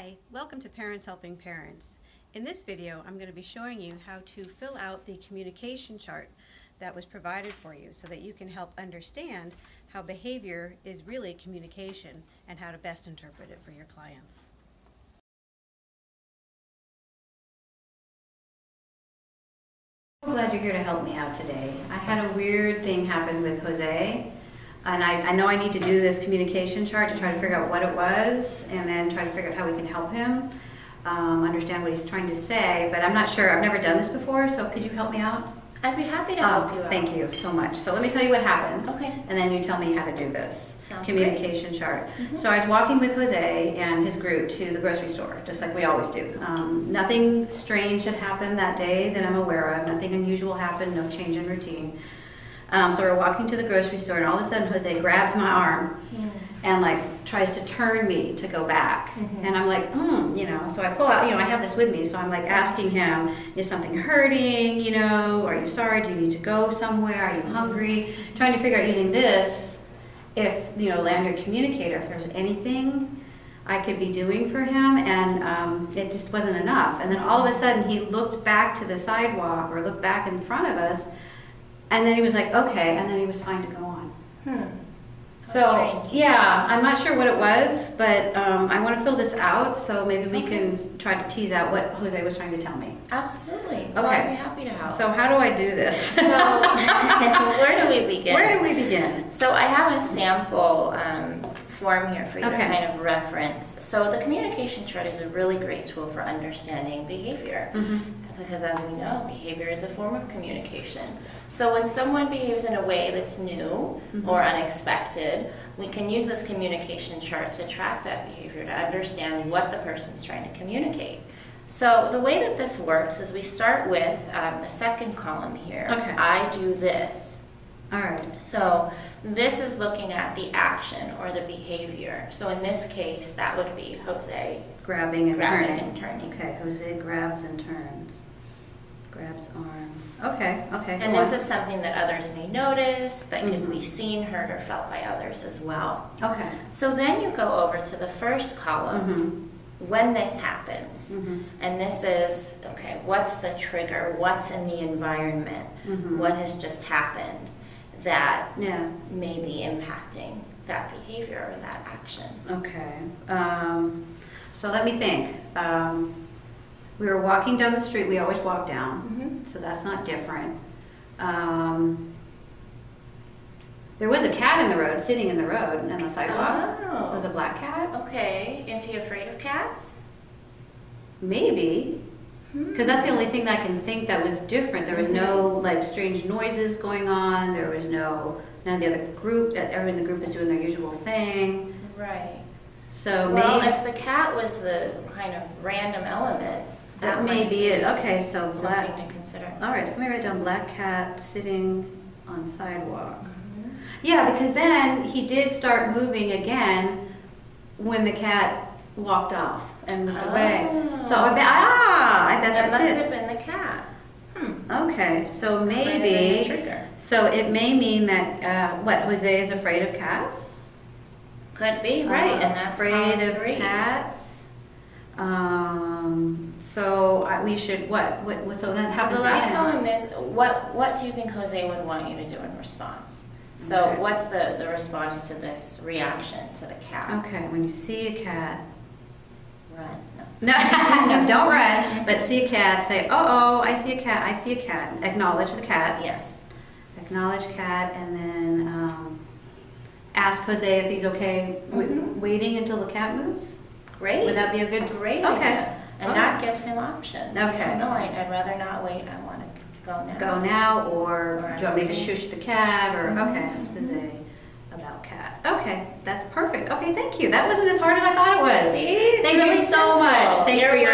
Hi, welcome to Parents Helping Parents. In this video, I'm going to be showing you how to fill out the communication chart that was provided for you so that you can help understand how behavior is really communication and how to best interpret it for your clients. I'm glad you're here to help me out today. I had a weird thing happen with Jose. And I know I need to do this communication chart to try to figure out what it was and then try to figure out how we can help him understand what he's trying to say, but I'm not sure. I've never done this before, so could you help me out? I'd be happy to help you out. Thank you so much. So let me tell you what happened. Okay. And then you tell me how to do this Sounds communication chart. So I was walking with Jose and his group to the grocery store, just like we always do. Nothing strange had happened that day that I'm aware of. Nothing unusual happened, no change in routine. So we're walking to the grocery store, and all of a sudden Jose grabs my arm and like tries to turn me to go back. And I'm like, you know, so I pull out, you know, I have this with me, so I'm like asking him, is something hurting, you know, are you sorry, do you need to go somewhere, are you hungry? Trying to figure out using this, if, you know, lanyard communicator, if there's anything I could be doing for him, and it just wasn't enough. And then all of a sudden he looked back to the sidewalk, or looked back in front of us, and then he was like, okay, and then he was fine to go on. So, yeah, I'm not sure what it was, but I want to fill this out, so maybe we can try to tease out what Jose was trying to tell me. Absolutely. Okay. Well, I'd be happy to help. So how do I do this? So, where do we begin? Where do we begin? So I have a sample form here for you to Okay. kind of reference. So the communication chart is a really great tool for understanding behavior. Because as we know, behavior is a form of communication. So when someone behaves in a way that's new or unexpected, we can use this communication chart to track that behavior, to understand what the person's trying to communicate. So the way that this works is we start with the second column here. Okay. I do this. All right. So this is looking at the action or the behavior. So in this case, that would be Jose Grabbing and turning. Okay, Jose grabs and turns. Grabs arm. Okay, okay. And this is something that others may notice, that could be seen, heard, or felt by others as well. Okay. So then you go over to the first column, when this happens. And this is, okay, what's the trigger? What's in the environment? What has just happened that may be impacting that behavior or that action? Okay. So let me think. We were walking down the street. We always walk down, so that's not different. There was a cat in the road, sitting in the road, on the sidewalk. Oh. It was a black cat. Okay. Is he afraid of cats? Maybe. Because that's the only thing that I can think that was different. There was no like strange noises going on. There was none of the other group. Everyone in the group was doing their usual thing. Right. So well, maybe if the cat was the kind of random element, that may be it. Okay, so black. Something to consider. All right, so let me write down black cat sitting on sidewalk. Yeah, because then he did start moving again when the cat walked off and moved away. So I bet That that's must it. have been the cat. Okay, so The maybe, trigger. so it may mean that, what, Jose is afraid of cats? Could be, right, and that's afraid column of 3. cats. So we should, so that So happens the last again. column is, what do you think Jose would want you to do in response? So Okay. what's the response to this reaction to the cat? Okay, when you see a cat, Run. no, no, don't run, but see a cat, say, oh, I see a cat, I see a cat. Acknowledge the cat. Yes. Acknowledge cat, and then ask Jose if he's okay with waiting until the cat moves. Great. Would that be a good? Great Okay. idea. And that gives him options. Okay. No, I'd rather not wait. I want to go now. Go now, or do you want me to okay. shush the cat, or okay, ask Jose about cat. Okay, that's perfect. Okay, thank you. That wasn't as hard as I thought it was. See? It's Thank really you so simple. much. Thanks for your